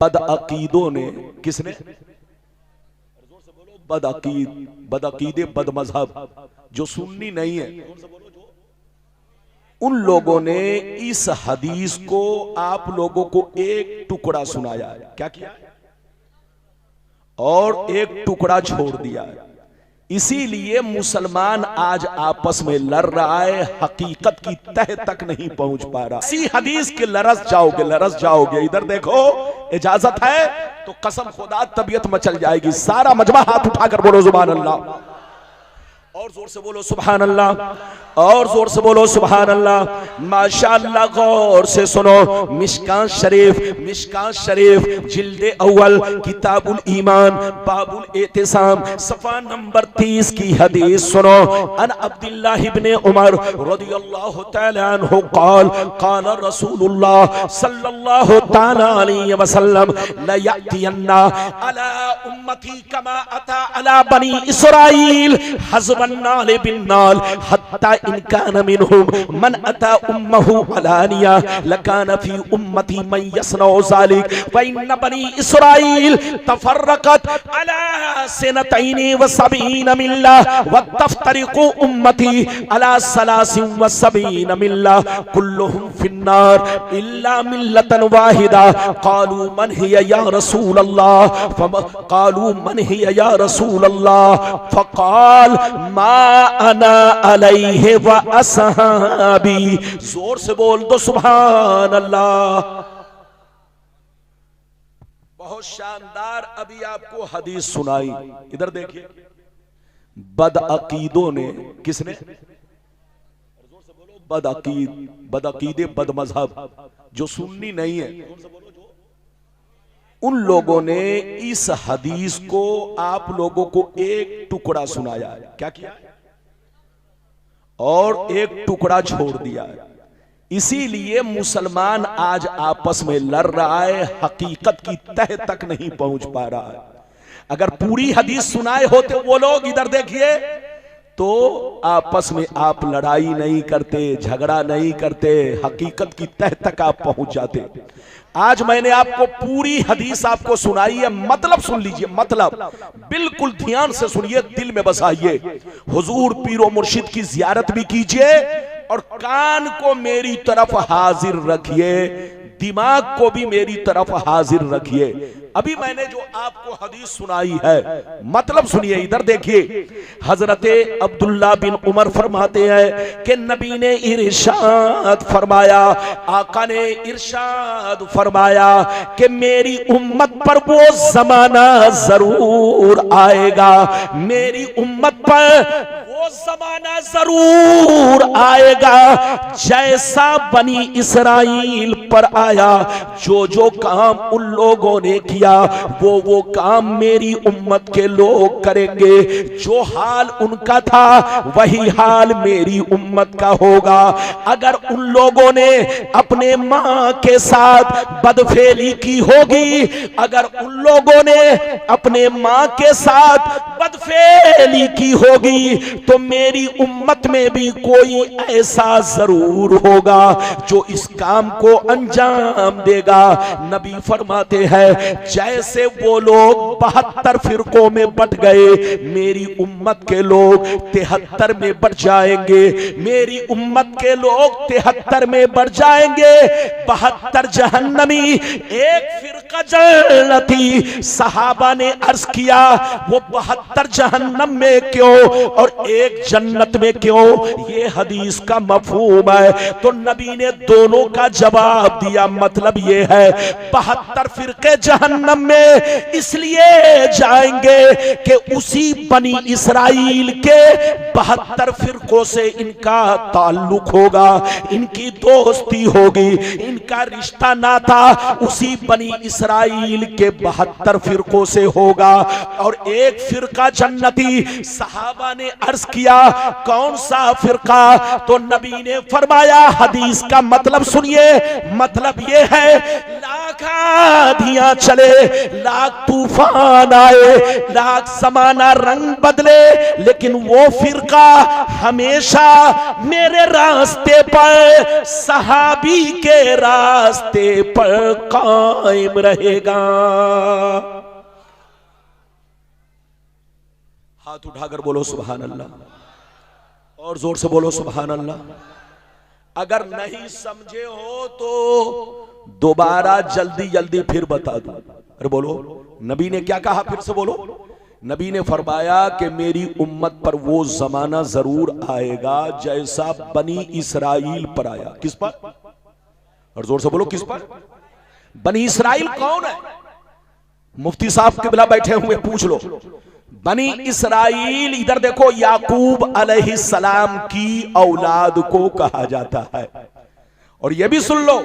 बदअकीदों ने, किसने? बदअकीदे बदमजहब जो सुन्नी नहीं है, उन लोगों ने इस हदीस को आप लोगों को एक टुकड़ा सुनाया है। क्या किया? और एक टुकड़ा छोड़ दिया है। इसीलिए मुसलमान आज आपस में लड़ रहा है, हकीकत की तह तक नहीं पहुंच पा रहा। इसी हदीस के लरस जाओगे। इधर देखो, इजाजत है तो कसम खुदा तबीयत मचल जाएगी। सारा मजमा हाथ उठाकर बोलो सुभान अल्लाह, और जोर से बोलो सुभान अल्लाह, और जोर से बोलो सुभान अल्लाह। माशाअल्लाह, गौर से सुनो। मिशकात शरीफ जिल्दे अव्वल किताबुल ईमान बाबुल एतिसाम सफा नंबर 30 की हदीस सुनो। अन अब्दुल्लाह इब्ने उमर रदियल्लाहु तआला अन्हु क़ाल क़ाल रसूलुल्लाह सल्लल्लाहु तआला अलैहि वसल्लम ला यअतियन्ना अला उम्मती कमा अता अला बनी इस्राईल हज़बन नाल बिन नाल हत्ता इन कान मिनहुम मन अता उम्महु अलानिया लकान फी उम्मती मन यसनउ ज़ालिक व इन बनी इस्राईल तफर्रकत अला सनतैनि व सबीन मिल्ला व तफ्तरिकु उम्मती अला सलासिन व सबीन मिल्ला कुल्लुहुम फिन्नार इल्ला मिल्लतन वाहिदा। क़ालू मन हिया या रसूल अल्लाह, क़ालू मन हिया या रसूल अल्लाह, फ़क़ाल मा अना अलैहि व असहाबी। जोर से बोल दो सुभान अल्लाह। बहुत शानदार अभी आपको हदीस सुनाई। इधर देखिए, बदअकीदों ने, किसने? बदअकीदे बदमजहब जो सुन्नी नहीं है, उन लोगों ने इस हदीस को आप लोगों को एक टुकड़ा सुनाया है। क्या किया? और एक टुकड़ा छोड़ दिया है। इसीलिए मुसलमान आज आपस में लड़ रहा है, हकीकत की तह तक नहीं पहुंच पा रहा है। अगर पूरी हदीस सुनाए होते वो लोग, इधर देखिए, तो आपस में आप लड़ाई नहीं करते, झगड़ा नहीं करते, हकीकत की तह तक आप पहुंच जाते। आज मैंने आपको पूरी हदीस आपको सुनाई है, मतलब सुन लीजिए, मतलब बिल्कुल ध्यान से सुनिए, दिल में बसाइए। हुजूर पीरो मुर्शिद की जियारत भी कीजिए और कान को मेरी तरफ हाजिर रखिए, दिमाग को भी मेरी तरफ हाजिर रखिए। अभी मैंने जो आपको हदीस सुनाई है, मतलब सुनिए। इधर देखिए, हजरते अब्दुल्ला बिन उमर फरमाते हैं कि नबी ने इरशाद फरमाया, आका ने इरशाद फरमाया कि मेरी उम्मत पर वो जमाना जरूर आएगा, मेरी उम्मत पर वो जमाना जरूर आएगा जैसा बनी इस्राइल पर आया। जो काम उन लोगों ने किया वो काम मेरी उम्मत के लोग करेंगे। जो हाल उनका था वही हाल मेरी उम्मत का होगा। अगर उन लोगों ने अपने मां के साथ बदफेली की होगी, अगर उन लोगों ने अपने मां के साथ बदफेली की होगी, तो मेरी उम्मत में भी कोई ऐसा जरूर होगा जो इस काम को अंजाम देगा। नबी फरमाते हैं जैसे वो लोग 72 फिरकों में बट गए, मेरी उम्मत के लोग 73 में बट जाएंगे, मेरी उम्मत के लोग 73 में बढ़ जाएंगे। 72 जहन्नमी, एक फिरका जन्नती। सहाबा ने अर्ज किया वो 72 जहन्नम में क्यों और एक जन्नत में क्यों? ये हदीस का मफहूम है। तो नबी ने दोनों का जवाब दिया। मतलब ये है 72 फिरके जहन्नम में इसलिए जाएंगे कि उसी बनी इस्राइल के 72 फिरकों से इनका ताल्लुक होगा, इनकी दोस्ती होगी, इनका रिश्ता नाता उसी बनी इस्राइल के 72 फिरकों से होगा। और एक फिरका जन्नती। सहाबा ने अर्ज किया कौन सा फिरका? तो नबी ने फरमाया, हदीस का मतलब सुनिए, मतलब मतलब ये है लाख आंधियां चले, लाख तूफान आए, लाख समाना रंग बदले, लेकिन वो फिरका हमेशा मेरे रास्ते पर, सहाबी के रास्ते पर कायम रहेगा। हाथ उठाकर बोलो सुभान अल्लाह, और जोर से बोलो सुभान अल्लाह। अगर नहीं समझे हो तो दोबारा जल्दी जल्दी फिर बता दो। अरे बोलो, नबी ने क्या कहा, फिर से बोलो। नबी ने फरमाया कि मेरी उम्मत पर वो जमाना जरूर आएगा जैसा बनी इसराइल पर आया। किस पर? और जोर से बोलो किस पर? बनी इसराइल कौन है? मुफ्ती साहब के बिला बैठे हुए पूछ लो। बनी इसराइल, इधर देखो, याकूब अलैहिस्सलाम की औलाद को कहा जाता है। और यह भी सुन लो,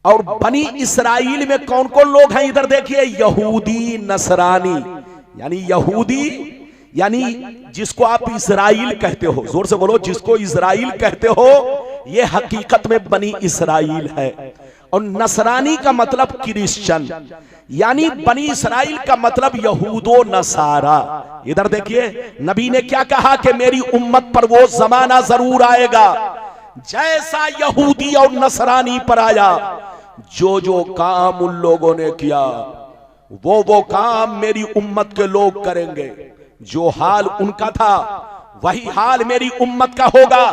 और बनी इसराइल में कौन कौन लोग हैं इधर देखिए, यहूदी नसरानी, यानी यहूदी यानी जिसको आप इजराइल कहते हो, जोर से बोलो, जिसको इजराइल कहते हो, यह हकीकत में बनी इसराइल है। और नसरानी का मतलब क्रिश्चियन, यानी बनी इसराइल का मतलब यहूदो नसारा। इधर देखिए, नबी ने क्या कहा कि मेरी उम्मत पर वो जमाना जरूर आएगा जैसा यहूदी और नसरानी पर आया। जो जो काम उन लोगों ने किया वो काम मेरी उम्मत के लोग करेंगे। जो हाल उनका था वही हाल मेरी उम्मत का होगा।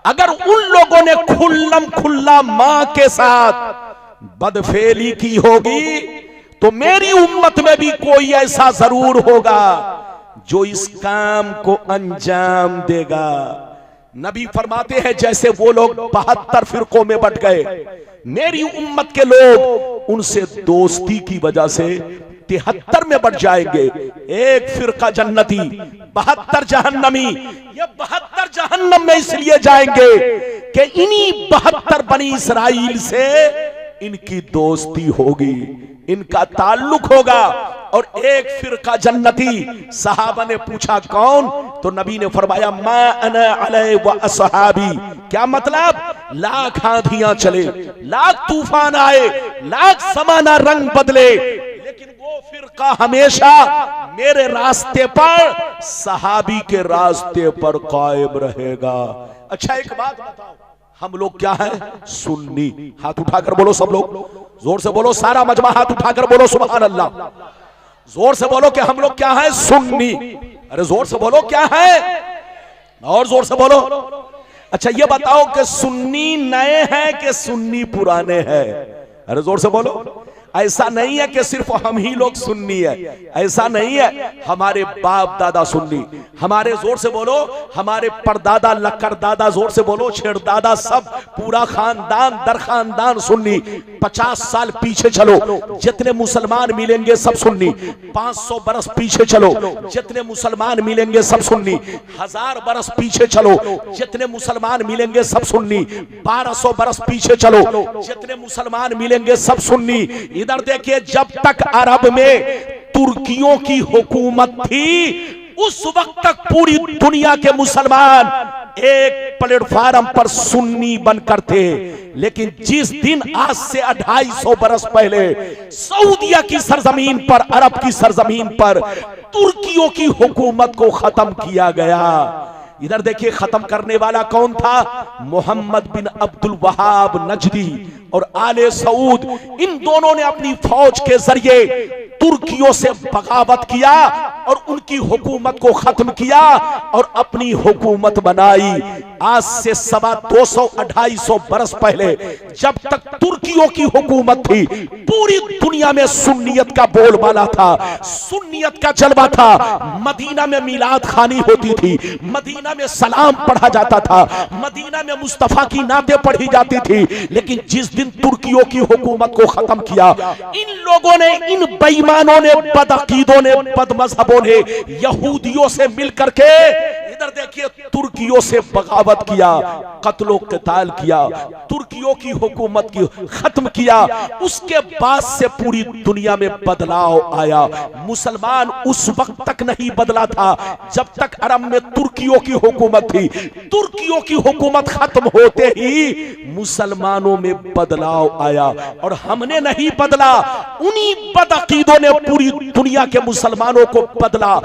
अगर उन लोगों ने खुल्लम खुल्ला मां के साथ बदफेली की होगी तो मेरी उम्मत में भी कोई ऐसा जरूर होगा जो इस काम को अंजाम देगा। नबी फरमाते हैं जैसे वो लोग 72 फिरकों में बंट गए, मेरी उम्मत के लोग उनसे दोस्ती की वजह से 73 में बढ़ जाएंगे। एक फिरका जन्नती, 72 जहन्नमी। ये 72 जहन्नम में इसलिए जाएंगे कि इन्हीं 72 बनी इसराइल से इनकी दोस्ती होगी, इनका ताल्लुक होगा। और एक फिरका जन्नती। सहाबा ने पूछा कौन? तो नबी ने फरमाया मा अना अलैहि व असहाबी। क्या मतलब? लाख आंधियां चले, लाख तूफान आए, लाख समाना रंग बदले, लेकिन वो फिरका हमेशा मेरे रास्ते पर, सहाबी के रास्ते पर कायम रहेगा। अच्छा एक बात बताओ, हम लोग क्या है? सुन्नी। हाथ उठाकर बोलो सब लोग, जोर से बोलो, सारा मजमा हाथ उठाकर बोलो सुभान अल्लाह। जोर से बोलो कि हम लोग क्या है? सुन्नी। अरे जोर से बोलो क्या है, और जोर से बोलो। अच्छा ये बताओ कि सुन्नी नए हैं कि सुन्नी पुराने हैं? अरे जोर से बोलो। ऐसा नहीं है कि सिर्फ हम ही लोग सुन्नी है, ऐसा नहीं है। हमारे बाप दादा सुन्नी, हमारे, जोर से बोलो, हमारे परदादा लक्कर दादा, जोर से बोलो, छेड़दादा, सब पूरा खानदान दर खानदान सुन्नी। 50 साल पीछे चलो, जितने मुसलमान मिलेंगे सब सुन्नी। 500 बरस पीछे चलो, जितने मुसलमान मिलेंगे सब सुन्नी। 1000 बरस पीछे चलो, जितने मुसलमान मिलेंगे सब सुन्नी। 1200 बरस पीछे चलो, जितने मुसलमान मिलेंगे सब सुन्नी। इधर देखिए, जब तक अरब में तुर्कियों की हुकूमत थी उस वक्त तक पूरी दुनिया के मुसलमान एक प्लेटफार्म पर सुन्नी बनकर थे। लेकिन जिस दिन आज से 250 बरस पहले सऊदिया की सरजमीन पर, अरब की सरजमीन पर तुर्कियों की हुकूमत को खत्म किया गया, इधर देखिए खत्म करने वाला कौन था? मोहम्मद बिन अब्दुल वहाब नजदी और आले सऊद। इन दोनों ने अपनी फौज के जरिए तुर्कियों से बगावत किया और उनकी हुकूमत को खत्म किया और अपनी हुकूमत बनाई। आज से 250-250 बरस पहले जब तक तुर्कियों की हुकूमत थी, पूरी दुनिया में सुन्नियत का बोलबाला था, सुन्नियत का जलवा था। मदीना में मिलाद खानी होती थी, मदीना में सलाम पढ़ा जाता था, मदीना में मुस्तफा की नातें पढ़ी जाती थी। लेकिन जिस दिन तुर्कियों की हुकूमत को खत्म किया, इन लोगों ने, इन बेईमानों ने, बदअकीदों ने, बदमज़हबों ने यहूदियों से मिलकर के इधर देखिए, तुर्कियों से बगावत किया, कत्लो क़िताल किया, तुर्कियों की हुकूमत की खत्म किया। उसके बाद से पूरी दुनिया में बदलाव आया। मुसलमान उस वक्त तक नहीं बदला था जब तक अरब में तुर्कियों की हुकूमत थी। तुर्कियों की हुकूमत खत्म होते ही मुसलमानों में बदलाव आया और हमने नहीं बदला, उन्हीं बदअकीदों ने पूरी दुनिया के मुसलमानों को बदला।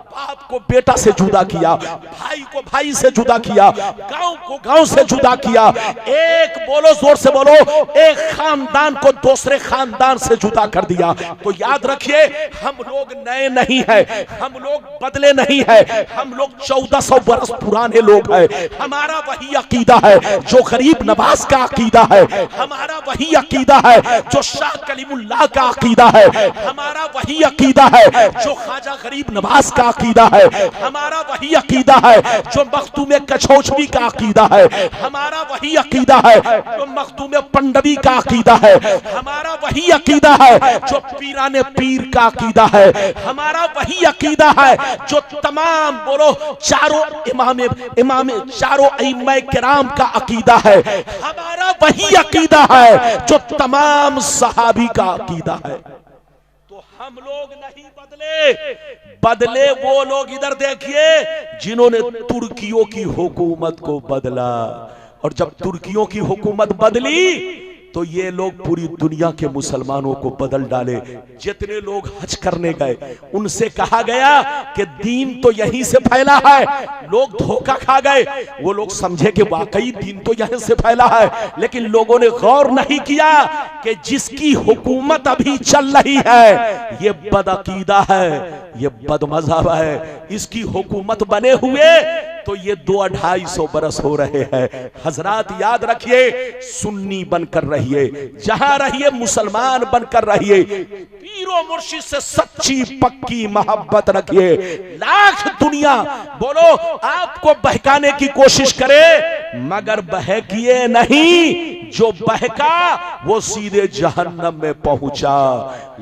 बाप को बेटा से जुदा किया, भाई को भाई से जुदा किया, गांव को गांव से जुदा किया। एक बोलो, जोर से बोलो, एक खानदान को दूसरे खानदान से जुदा कर दिया। तो याद रखिए, हम लोग नए नहीं है, हम लोग बदले नहीं है, हम लोग 1400 बरस पुराने लोग हैं। हमारा वही अकीदा है जो गरीब नवाज का अकीदा है, हमारा वही अकीदा है जो शाह कलीमुल्लाह का अकीदा है, हमारा वही अकीदा है जो ख्वाजा गरीब नवाज का अकीदा है, हमारा वही अकीदा है जो मखदूम कछौछवी का अकीदा है, हमारा वही अकीदा है जो मखदूम पंडवी का अकीदा है, हमारा वही अकीदा है जो पीराने पीर का अकीदा है, हमारा वही अकीदा है जो तमाम बोलो चारों इमाम चारों इमाम किराम का अकीदा है, हमारा वही अकीदा है जो तमाम सहाबी का अकीदा है। तो हम लोग नहीं बदले, बदले वो लोग, इधर देखिए, जिन्होंने तुर्कियों की हुकूमत को बदला। और जब तुर्कियों की हुकूमत बदली तो ये लोग पूरी दुनिया के मुसलमानों को बदल डाले। जितने लोग हज करने गए उनसे कहा गया कि दीन तो यहीं से फैला है, लोग धोखा खा गए। वो लोग समझे कि वाकई दीन तो यहीं से फैला है, लेकिन लोगों ने गौर नहीं किया कि जिसकी हुकूमत अभी चल रही है ये बदअकीदा है, ये बदमज़हब है, इसकी हुकूमत बने हुए तो ये 200-250 बरस हो रहे हैं। हजरात याद रखिए, सुन्नी बनकर रहिए, जहां रहिए मुसलमान बनकर रहिए, पीरो मुर्शिद से सच्ची पक्की मोहब्बत रखिए। लाख दुनिया बोलो आपको बहकाने की कोशिश करे मगर बहकिए नहीं, जो बहका वो सीधे जहन्नम में पहुंचा।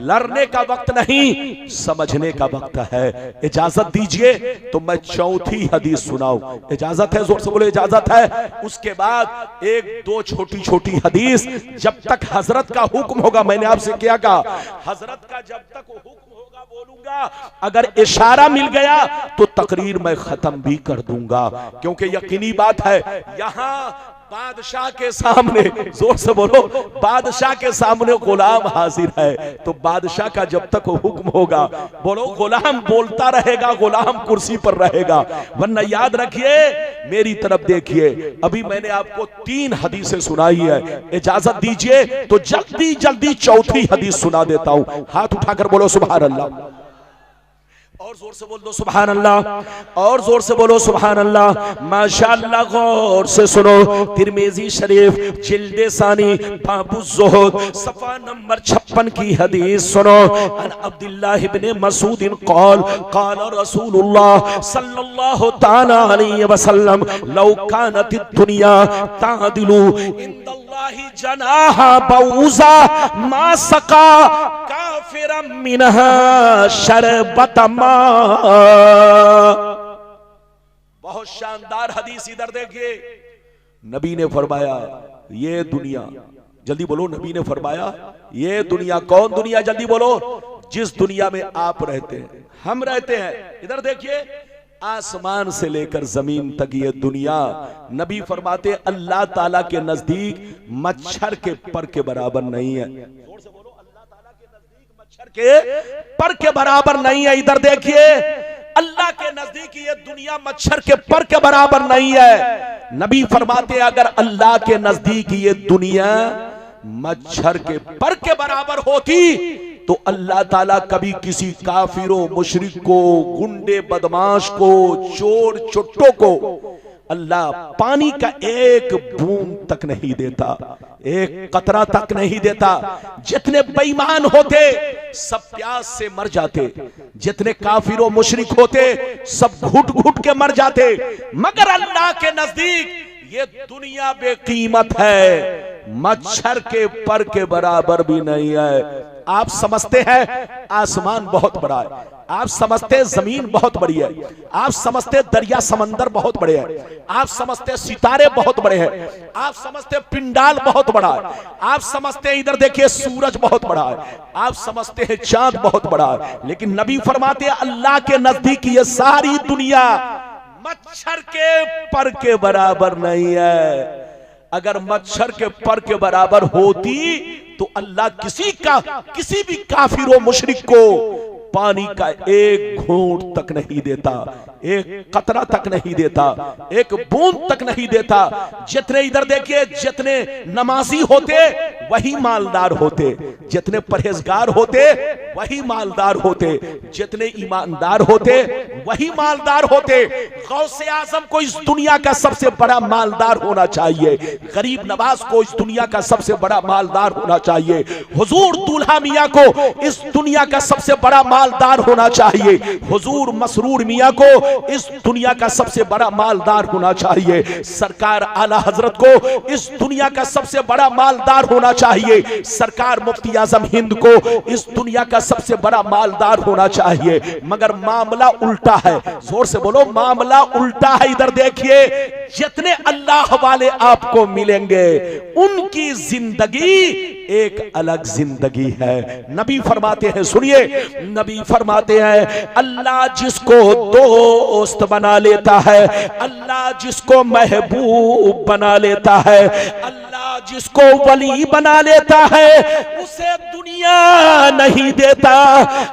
लड़ने का वक्त नहीं, समझने का वक्त है। इजाजत दीजिए तो मैं चौथी हदीस सुनाऊं। इजाजत है? जोर से बोले इजाजत है। उसके बाद एक दो छोटी छोटी हदीस, जब तक हजरत का हुक्म होगा, मैंने आपसे क्या कहा, हजरत का जब तक हुक्म होगा बोलूंगा, अगर इशारा मिल गया तो तकरीर मैं खत्म भी कर दूंगा, क्योंकि यकीनी बात है यहां बादशाह के सामने, जोर से बोलो, बादशाह के सामने गुलाम हाजिर है। तो बादशाह का जब तक हुक्म होगा, बोलो गुलाम बोलता रहेगा, गुलाम कुर्सी पर रहेगा। वरना याद रखिए, मेरी तरफ देखिए, अभी मैंने आपको 3 हदीसें सुनाई है। इजाजत दीजिए तो जल्दी जल्दी चौथी हदीस सुना देता हूं। हाथ उठाकर बोलो सुभान अल्लाह, और जोर से बोल दो सुभान अल्लाह, और जोर से बोलो सुभान अल्लाह। माशाअल्लाह, गौर से सुनो। तिरमिजी शरीफ जिल्दे सानी बाबु ज़ुहद सफ़ा नंबर 56 की हदीस सुनो। अन अब्दुल्लाह इब्ने मसूद क़ाल क़ाल रसूलुल्लाह सल्लल्लाहु तआला अलैहि वसल्लम लौ कानतिद दुनिया तादिलु इंदल्लाहि जनाहा बऊज़ा मा सका काफिरम मिनहा शरबतम। बहुत शानदार हदीस, इधर देखिए। नबी ने फरमाया ये दुनिया, जल्दी बोलो, नबी ने फरमाया ये दुनिया, कौन दुनिया, जल्दी बोलो, जिस दुनिया में आप रहते हैं, हम रहते हैं। इधर देखिए, आसमान से लेकर जमीन तक ये दुनिया, नबी फरमाते अल्लाह ताला के नजदीक मच्छर के पर के बराबर नहीं है। जोर से बोलो, अल्लाह ताला के नजदीक मच्छर के पर के बराबर नहीं है। इधर देखिए, अल्लाह के नजदीक ये दुनिया मच्छर के पर के बराबर नहीं है। नबी फरमाते अगर अल्लाह के नजदीक ये दुनिया मच्छर के पर के बराबर होती तो अल्लाह ताला कभी किसी काफिरों, मुशरिक को, गुंडे बदमाश को, चोर चुट्टों को अल्लाह पानी का एक बूंद तक नहीं देता, एक कतरा तक नहीं देता। जितने बेईमान होते सब प्यास से मर जाते, जितने काफिरों मुशरिक होते सब घुट घुट के मर जाते, मगर अल्लाह के नजदीक ये दुनिया बेकीमत है, मच्छर के पर के बराबर भी नहीं है। आप समझते हैं आसमान बहुत बड़ा है, आप समझते हैं जमीन बहुत बड़ी है, आप समझते हैं दरिया समंदर बहुत बड़े हैं, आप समझते हैं सितारे बहुत बड़े हैं, आप समझते हैं पिंडाल बहुत बड़ा है, आप समझते हैं इधर देखिए सूरज बहुत बड़ा है, आप समझते हैं चांद बहुत बड़ा है। लेकिन नबी फरमाते हैं अल्लाह के नजदीक ये सारी दुनिया मच्छर के पर के बराबर नहीं है। अगर मच्छर के पर के बराबर होती तो अल्लाह किसी भी काफिर व मुशरिक को पानी का एक घूंट तक नहीं देता, एक कतरा तक नहीं देता, एक बूंद तक नहीं देता। जितने इधर देखिए जितने नमाजी होते वही मालदार होते, जितने परहेजगार होते वही मालदार होते, जितने ईमानदार होते वही मालदार होते। गौसे आजम को इस दुनिया का सबसे बड़ा मालदार होना चाहिए, गरीब नवाज को इस दुनिया का सबसे बड़ा मालदार होना चाहिए, हुजूर दूल्हा मियां को इस दुनिया का सबसे बड़ा मालदार होना चाहिए, हुजूर मसरूर मियां को इस दुनिया का सबसे बड़ा मालदार होना चाहिए, सरकार आला हजरत को इस दुनिया का सबसे बड़ा मालदार होना चाहिए, सरकार मुफ्ती आजम हिंद को इस दुनिया का सबसे बड़ा मालदार होना चाहिए। मगर मामला उल्टा है, जोर से बोलो मामला उल्टा है। इधर देखिए जितने अल्लाह वाले आपको मिलेंगे उनकी जिंदगी एक अलग जिंदगी है। नबी फरमाते हैं, सुनिए, नबी फरमाते हैं अल्लाह जिसको दोस्त बना लेता है, अल्लाह जिसको महबूब बना लेता है, अल्लाह जिसको वली बना लेता है उसे दुनिया नहीं देता,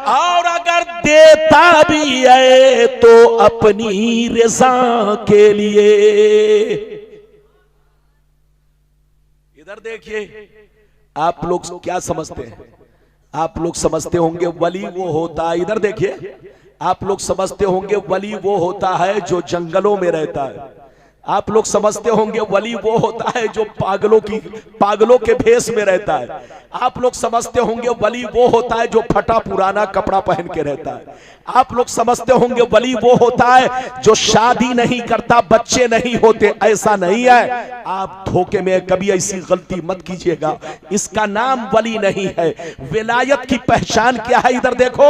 और अगर देता भी है तो अपनी रज़ा के लिए। इधर देखिए आप लोग क्या समझते हैं, आप लोग समझते होंगे वली वो होता है, इधर देखिए आप लोग समझते होंगे वली वो होता है जो जंगलों में रहता है, आप लोग समझते होंगे वली वो होता है जो पागलों के भेष में रहता है, आप लोग समझते होंगे वली वो होता है जो फटा पुराना कपड़ा पहन के रहता है, आप लोग समझते होंगे वली वो होता है जो शादी नहीं करता, बच्चे नहीं होते। ऐसा नहीं है, आप धोखे में कभी ऐसी गलती मत कीजिएगा, इसका नाम वली नहीं है। विलायत की पहचान क्या है? इधर देखो,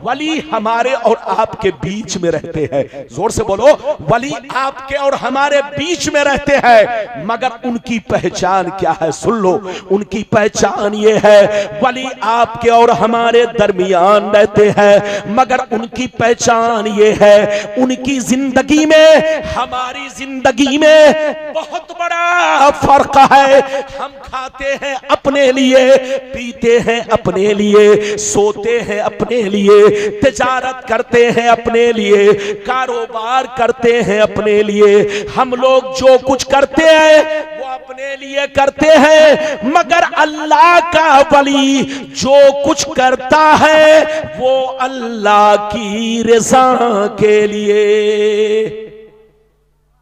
वली हमारे और आपके बीच में रहते हैं, जोर से बोलो, वली आपके और हमारे बीच में रहते हैं, मगर उनकी पहचान क्या है? सुन लो, उनकी पहचान ये है वली आपके और हमारे दरमियान रहते हैं, मगर उनकी पहचान ये है उनकी जिंदगी में हमारी जिंदगी में बहुत बड़ा फर्क है। हम खाते हैं अपने लिए, पीते हैं अपने लिए, सोते हैं अपने लिए, तिजारत करते हैं अपने लिए, कारोबार करते हैं अपने लिए, हम लोग जो कुछ करते हैं वो अपने लिए करते हैं, मगर अल्लाह का वली जो कुछ करता है वो अल्लाह की रज़ा के लिए।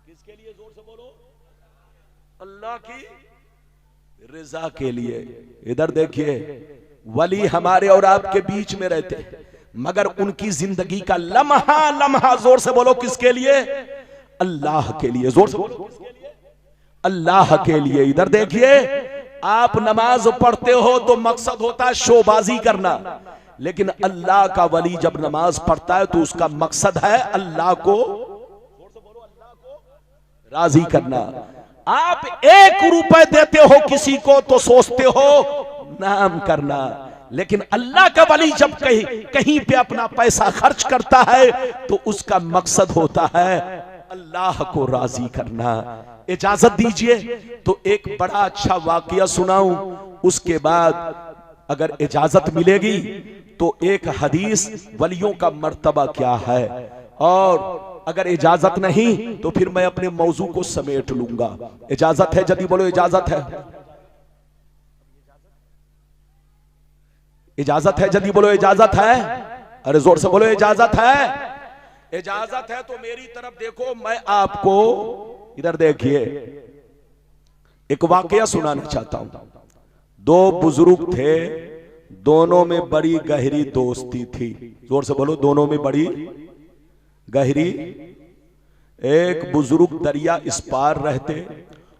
किसके लिए? जोर से बोलो, अल्लाह की रज़ा के लिए। इधर देखिए, वली हमारे और आपके बीच में रहते हैं, मगर उनकी जिंदगी का लम्हा लम्हा, जोर से बोलो, किसके लिए? अल्लाह के लिए। जोर से बोलो, अल्लाह के लिए। इधर देखिए, आप नमाज पढ़ते हो तो मकसद होता है शोबाजी करना, लेकिन अल्लाह का वली जब नमाज पढ़ता है तो उसका मकसद है अल्लाह को राजी करना। आप 1 रुपए देते हो किसी को तो सोचते हो नाम करना, लेकिन अल्लाह का वली जब कहीं पे अपना पैसा खर्च करता है तो उसका मकसद होता है अल्लाह को राजी करना। इजाजत दीजिए तो एक बड़ा अच्छा वाकया सुनाऊं, उसके बाद अगर इजाजत मिलेगी तो एक हदीस वलियों का मर्तबा क्या है, और अगर इजाजत नहीं तो फिर मैं अपने मौजू को समेट लूंगा। इजाजत है? जल्दी बोलो, इजाजत है? इजाजत है? जल्दी बोलो, इजाजत है? अरे जोर से बोलो, इजाजत है? इजाजत है तो मेरी तरफ देखो, मैं आपको इधर देखिए एक वाकया सुनाना चाहता हूं। 2 बुजुर्ग थे, दोनों में बड़ी गहरी दोस्ती थी। जोर से बोलो, दोनों में बड़ी गहरी। एक बुजुर्ग दरिया इस पार रहते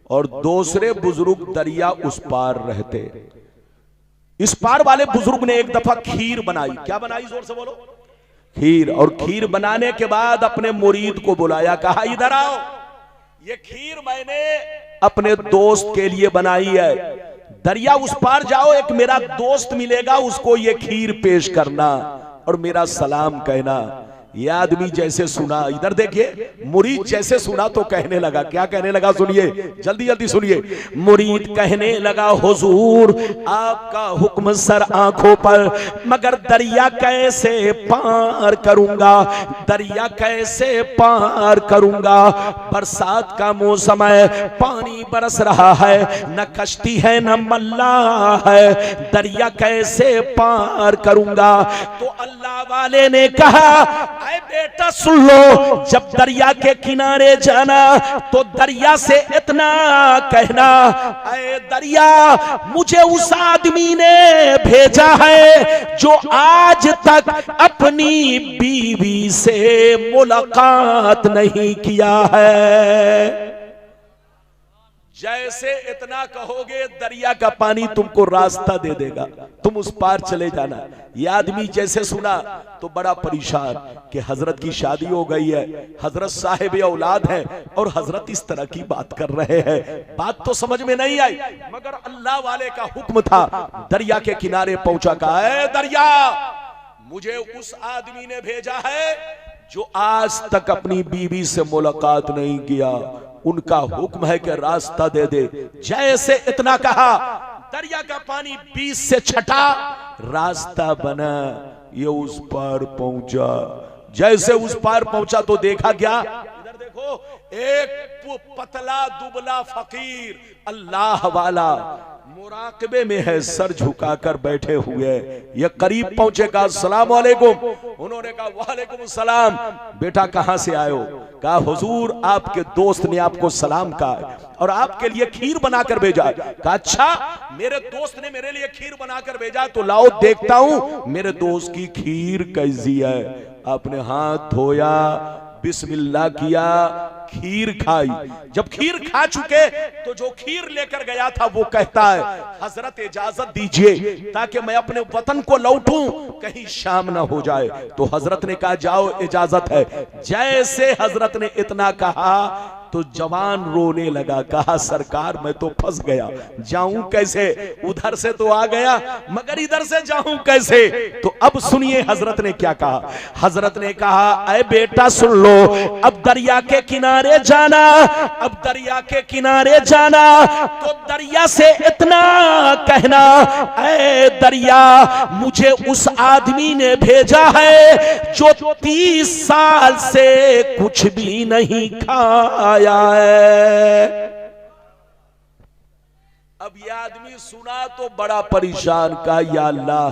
और दूसरे बुजुर्ग दरिया उस पार रहते। इस पार वाले बुजुर्ग ने एक दफा खीर बनाई। क्या बनाई, जोर से बोलो? खीर। और खीर बनाने के बाद अपने मुरीद को बुलाया, कहा इधर आओ, ये खीर मैंने अपने दोस्त के लिए बनाई है, दरिया उस पार जाओ, एक मेरा दोस्त मिलेगा, उसको ये खीर पेश करना और मेरा सलाम कहना। ये आदमी जैसे सुना, इधर देखिए, मुरीद जैसे सुना तो कहने लगा, क्या कहने लगा, सुनिए, जल्दी जल्दी सुनिए। मुरीद कहने लगा, हुजूर आपका हुक्म सर आंखों पर, मगर दरिया कैसे पार करूंगा, दरिया कैसे पार करूंगा, बरसात का मौसम है, पानी बरस रहा है, न कश्ती है न मल्ला है, दरिया कैसे पार करूंगा। तो अल्लाह वाले ने कहा, ऐ बेटा सुन लो, जब दरिया के किनारे जाना तो दरिया से इतना कहना, ऐ दरिया मुझे उस आदमी ने भेजा है जो आज तक अपनी बीवी से मुलाकात नहीं किया है। जैसे इतना कहोगे दरिया का पानी तुमको रास्ता दे देगा, तुम उस पार चले जाना। यह आदमी जैसे सुना तो बड़ा परेशान कि हजरत की शादी हो गई है, हजरत साहिब औलाद है और हजरत इस तरह की बात कर रहे हैं। बात तो समझ में नहीं आई, मगर अल्लाह वाले का हुक्म था। दरिया के किनारे पहुंचा, कहा है दरिया मुझे उस आदमी ने भेजा है जो आज तक अपनी बीवी से मुलाकात नहीं किया, उनका हुक्म है कि रास्ता दे दे। जैसे इतना कहा, दरिया का पानी 20 से छटा, रास्ता बना, ये उस पार पहुंचा। जैसे उस पार पहुंचा तो देखा क्या, इधर देखो, एक पतला दुबला फकीर अल्लाह वाला मुराकबे में है, सर झुकाकर बैठे हुए। ये करीब पहुंचे, कहा अस्सलाम वालेकुम। उन्होंने कहा वालेकुम सलाम। बेटा कहां से आए हो? कहा हुजूर आपके दोस्त ने आपको सलाम कहा और आपके लिए खीर बनाकर भेजा। कहा अच्छा, मेरे दोस्त ने मेरे लिए खीर बनाकर भेजा, तो लाओ देखता हूं मेरे दोस्त की खीर कैसी है। आपने हाथ धोया, बिस्मिल्लाह किया, खीर खाई। जब खीर खा चुके तो जो खीर लेकर गया था वो कहता है, हजरत इजाजत दीजिए ताकि मैं अपने वतन को लौटूं, कहीं शाम ना हो जाए। तो हजरत ने कहा जाओ, इजाजत है। जैसे हजरत ने इतना कहा तो जवान रोने लगा, कहा सरकार मैं तो फंस गया, जाऊं कैसे? उधर से तो आ गया मगर इधर से जाऊं कैसे? तो अब सुनिए हजरत ने क्या कहा। हजरत ने कहा, ऐ बेटा सुन लो, अब दरिया के किनारे जाना, अब दरिया के किनारे जाना तो दरिया से इतना कहना, ऐ दरिया मुझे उस आदमी ने भेजा है जो 30 साल से कुछ भी नहीं खाया है। अब यह आदमी सुना तो बड़ा परेशान, कहा या अल्लाह,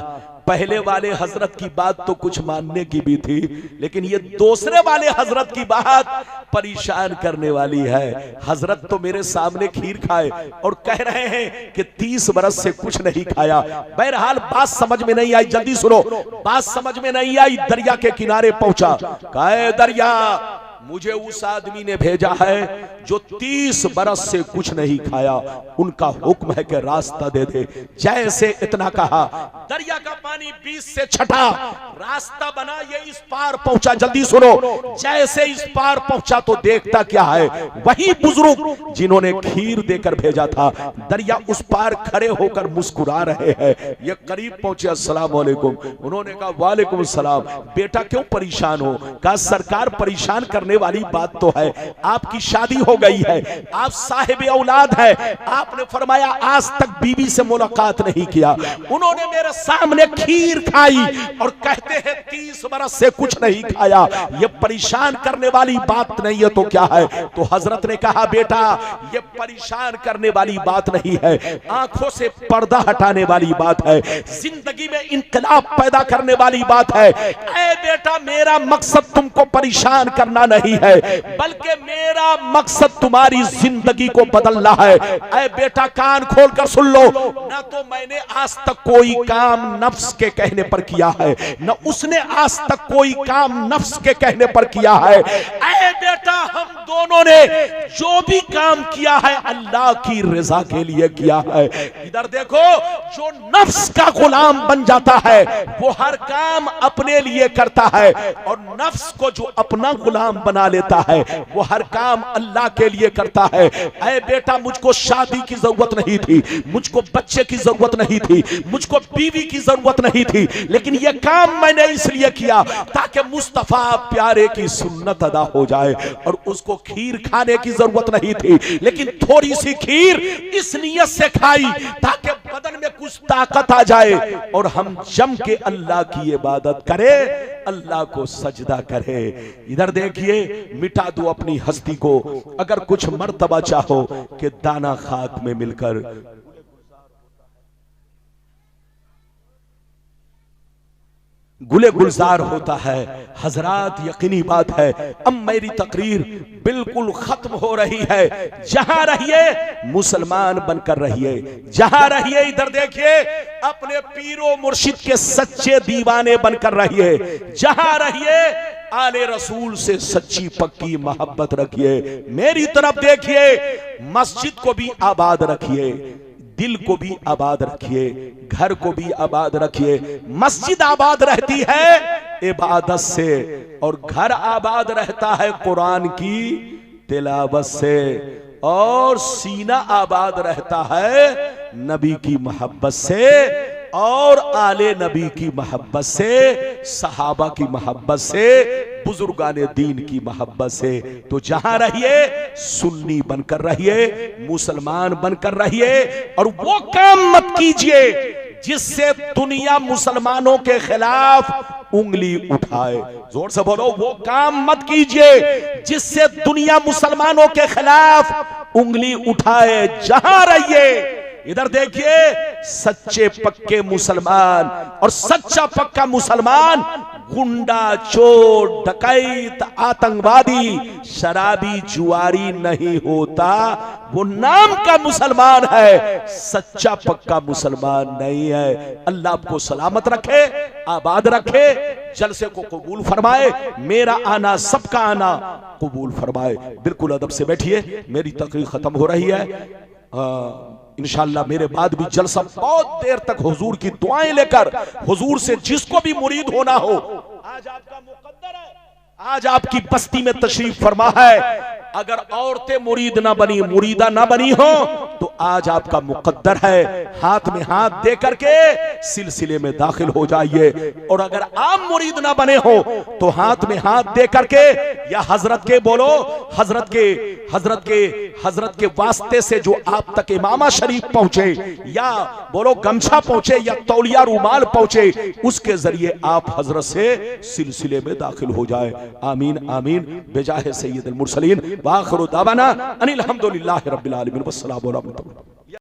पहले वाले हजरत की बात तो कुछ मानने की भी थी, लेकिन ये दूसरे वाले हजरत की बात परेशान करने वाली है। हजरत तो मेरे सामने खीर खाए और कह रहे हैं कि 30 बरस से कुछ नहीं खाया। बहरहाल बात समझ में नहीं आई, जल्दी सुनो, बात समझ में नहीं आई। दरिया के किनारे पहुंचा, कहा दरिया मुझे उस आदमी ने भेजा है जो 30 बरस से कुछ नहीं खाया, उनका हुक्म है कि रास्ता दे दे। जैसे इतना कहा, दरिया का पानी 20 से छटा, रास्ता बना, ये इस पार पहुंचा। जल्दी सुनो, जैसे इस पार पहुंचा तो देखता क्या है, वही बुजुर्ग जिन्होंने खीर देकर भेजा था, दरिया उस पार खड़े होकर मुस्कुरा रहे हैं। ये करीब पहुंचे, अस्सलाम वालेकुम। उन्होंने कहा वालेकुम सलाम। बेटा क्यों परेशान हो? कहा सरकार परेशान करने वाली बात तो है, आपकी शादी हो गई है, आप साहिब औलाद है, आपने फरमाया आज तक बीवी से मुलाकात नहीं किया। उन्होंने मेरे सामने खीर खाई और कहते हैं 30 बरस से कुछ नहीं खाया, ये परेशान करने वाली बात नहीं है तो क्या है? तो हजरत ने कहा बेटा ये परेशान करने वाली बात नहीं है, आंखों से पर्दा हटाने वाली बात है, जिंदगी में इंकलाब पैदा करने वाली बात है। ऐ बेटा मेरा मकसद तुमको परेशान करना नहीं, नहीं है, बल्कि मेरा मकसद तुम्हारी जिंदगी को बदलना है। ऐ बेटा कान खोल कर सुन लो, ना तो मैंने आज तक कोई काम नफ्स के कहने पर किया है, न उसने आज तक कोई काम नफ्स के कहने पर किया है। ऐ बेटा हम दोनों ने जो भी काम किया है अल्लाह की रजा के लिए किया है। इधर देखो, जो नफ्स का गुलाम बन जाता है वो हर काम अपने लिए करता है, और नफ्स को जो अपना गुलाम बना लेता है वो हर काम अल्लाह के लिए करता है। ऐ बेटा मुझको शादी की जरूरत नहीं थी, मुझको बच्चे की जरूरत नहीं थी, मुझको बीवी की जरूरत नहीं थी, लेकिन यह काम मैंने इसलिए किया ताकि मुस्तफा प्यारे की सुन्नत अदा हो जाए। और उसको खीर खाने की जरूरत नहीं थी, लेकिन थोड़ी सी खीर इस नियत से खाई ताकि बदन में कुछ ताकत आ जाए और हम जम के अल्लाह की इबादत करें, अल्लाह को सजदा करे। इधर देखिए, मिटा दो अपनी हस्ती को अगर कुछ मर्तबा चाहो कि दाना खाक में मिलकर गुले गुलजार होता है। हजरात यकीनी बात है, अब मेरी तकरीर बिल्कुल खत्म हो रही है। जहां रहिए मुसलमान बनकर रहिए, जहां रहिए इधर देखिए अपने पीरो मुर्शिद के सच्चे दीवाने बनकर रहिए, जहां रहिए आले रसूल से सच्ची पक्की मोहब्बत रखिए। मेरी तरफ देखिए, मस्जिद को भी आबाद रखिए, दिल को भी आबाद रखिए, घर को भी आबाद रखिए। मस्जिद आबाद रहती है इबादत से, और घर आबाद रहता है कुरान की तिलावत से, और सीना आबाद रहता है नबी की मोहब्बत से, और आले नबी की मोहब्बत से, सहाबा की मोहब्बत से, बुजुर्गाने दीन की मोहब्बत से। तो जहां रहिए सुन्नी बनकर रहिए, मुसलमान बनकर रहिए, और वो काम मत कीजिए जिससे दुनिया मुसलमानों के खिलाफ उंगली उठाए। जोर से बोलो, वो काम मत कीजिए जिससे दुनिया मुसलमानों के खिलाफ उंगली उठाए। जहां रहिए इधर देखिए, सच्चे पक्के मुसलमान, और सच्चा पक्का मुसलमान गुंडा, चोर, डकैत, आतंकवादी, शराबी, जुआरी नहीं होता। वो नाम का मुसलमान है, सच्चा पक्का मुसलमान नहीं है। अल्लाह आपको सलामत रखे, आबाद रखे, जलसे को कबूल फरमाए, मेरा आना सबका आना कबूल फरमाए। बिल्कुल अदब से बैठिए, मेरी तकरीर खत्म हो रही है। इंशाअल्लाह मेरे बाद भी जलसा बहुत देर तक हुजूर की दुआएं लेकर, हुजूर से जिसको भी मुरीद होना हो, आज आपका मुकद्दर है, आज आपकी बस्ती में तशरीफ फरमा है। अगर औरतें मुरीद ना बनी, मुरीदा ना बनी हो, तो आज आपका मुकद्दर है, हाथ में हाथ दे करके सिलसिले में दाखिल हो जाइए। और अगर आप मुरीद ना बने हो तो हाथ में हाथ दे करके, या हजरत के बोलो, हजरत के वास्ते से जो आप तक इमामा शरीफ पहुंचे, या बोलो गमछा पहुंचे, या तौलिया रुमाल पहुंचे, उसके जरिए आप हजरत से सिलसिले में दाखिल हो जाए। आमीन आमीन बेजाहे सैयदुल मुरसलीन। वाखिरु दावाना अनिल हम्दुलिल्लाहि रब्बिल आलमीन। वस्सलामु अलैकुम।